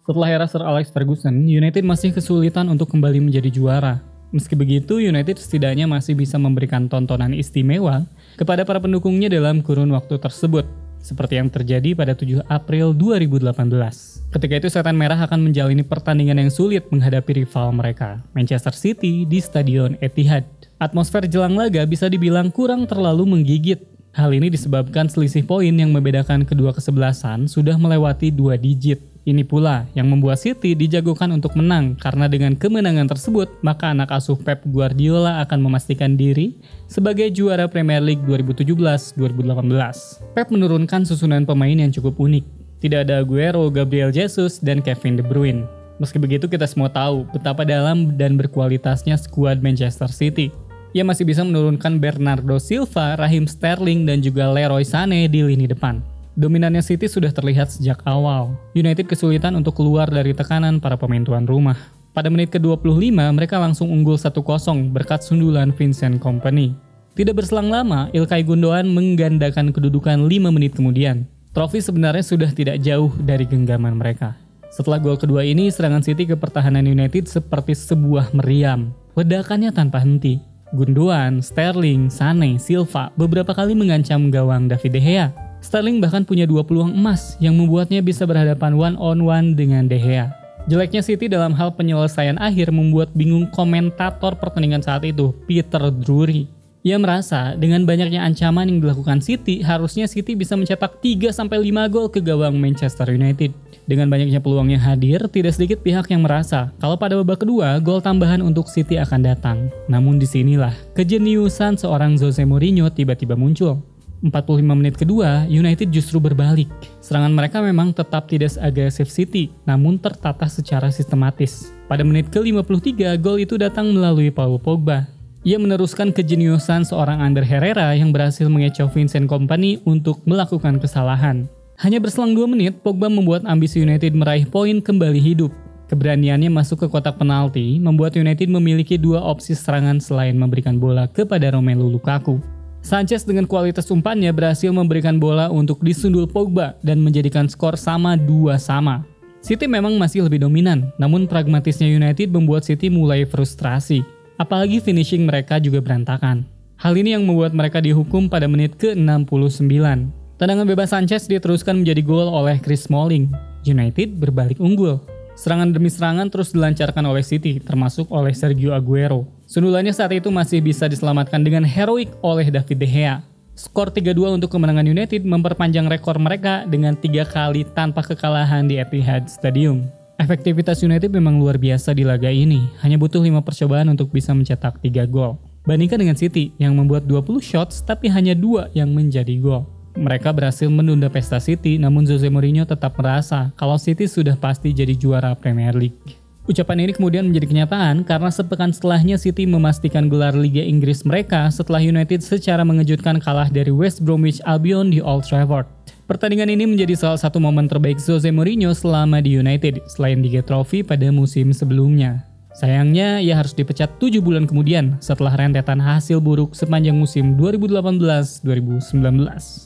Setelah era Sir Alex Ferguson, United masih kesulitan untuk kembali menjadi juara. Meski begitu, United setidaknya masih bisa memberikan tontonan istimewa kepada para pendukungnya dalam kurun waktu tersebut, seperti yang terjadi pada 7 April 2018. Ketika itu Setan Merah akan menjalani pertandingan yang sulit menghadapi rival mereka, Manchester City, di Stadion Etihad. Atmosfer jelang laga bisa dibilang kurang terlalu menggigit. Hal ini disebabkan selisih poin yang membedakan kedua kesebelasan sudah melewati 2 digit. Ini pula yang membuat City dijagokan untuk menang, karena dengan kemenangan tersebut, maka anak asuh Pep Guardiola akan memastikan diri sebagai juara Premier League 2017-2018. Pep menurunkan susunan pemain yang cukup unik. Tidak ada Aguero, Gabriel Jesus, dan Kevin De Bruyne. Meski begitu, kita semua tahu betapa dalam dan berkualitasnya skuad Manchester City. Ia masih bisa menurunkan Bernardo Silva, Raheem Sterling, dan juga Leroy Sané di lini depan. Dominannya City sudah terlihat sejak awal. United kesulitan untuk keluar dari tekanan para pemain tuan rumah. Pada menit ke-25, mereka langsung unggul 1-0 berkat sundulan Vincent Kompany. Tidak berselang lama, Ilkay Gundogan menggandakan kedudukan 5 menit kemudian. Trofi sebenarnya sudah tidak jauh dari genggaman mereka. Setelah gol kedua ini, serangan City ke pertahanan United seperti sebuah meriam. Ledakannya tanpa henti. Gundogan, Sterling, Sané, Silva beberapa kali mengancam gawang David De Gea. Sterling bahkan punya 2 peluang emas yang membuatnya bisa berhadapan one-on-one dengan De Gea. Jeleknya City dalam hal penyelesaian akhir membuat bingung komentator pertandingan saat itu, Peter Drury. Ia merasa dengan banyaknya ancaman yang dilakukan City, harusnya City bisa mencetak 3-5 gol ke gawang Manchester United. Dengan banyaknya peluang yang hadir, tidak sedikit pihak yang merasa kalau pada babak kedua, gol tambahan untuk City akan datang. Namun disinilah kejeniusan seorang Jose Mourinho tiba-tiba muncul. 45 menit kedua, United justru berbalik. Serangan mereka memang tetap tidak seagresif City, namun tertata secara sistematis. Pada menit ke-53, gol itu datang melalui Paul Pogba. Ia meneruskan kejeniusan seorang Ander Herrera yang berhasil mengecoh Vincent Kompany untuk melakukan kesalahan. Hanya berselang 2 menit, Pogba membuat ambisi United meraih poin kembali hidup. Keberaniannya masuk ke kotak penalti membuat United memiliki 2 opsi serangan selain memberikan bola kepada Romelu Lukaku. Sanchez dengan kualitas umpannya berhasil memberikan bola untuk disundul Pogba dan menjadikan skor sama 2-2. City memang masih lebih dominan, namun pragmatisnya United membuat City mulai frustrasi. Apalagi finishing mereka juga berantakan. Hal ini yang membuat mereka dihukum pada menit ke-69. Tendangan bebas Sanchez diteruskan menjadi gol oleh Chris Smalling. United berbalik unggul. Serangan demi serangan terus dilancarkan oleh City, termasuk oleh Sergio Aguero. Sundulannya saat itu masih bisa diselamatkan dengan heroik oleh David De Gea. Skor 3-2 untuk kemenangan United memperpanjang rekor mereka dengan 3 kali tanpa kekalahan di Etihad Stadium. Efektivitas United memang luar biasa di laga ini, hanya butuh 5 percobaan untuk bisa mencetak 3 gol. Bandingkan dengan City yang membuat 20 shots tapi hanya 2 yang menjadi gol. Mereka berhasil menunda pesta City, namun Jose Mourinho tetap merasa kalau City sudah pasti jadi juara Premier League. Ucapan ini kemudian menjadi kenyataan karena sepekan setelahnya City memastikan gelar Liga Inggris mereka setelah United secara mengejutkan kalah dari West Bromwich Albion di Old Trafford. Pertandingan ini menjadi salah satu momen terbaik Jose Mourinho selama di United selain Liga Trophy pada musim sebelumnya. Sayangnya, ia harus dipecat 7 bulan kemudian setelah rentetan hasil buruk sepanjang musim 2018-2019.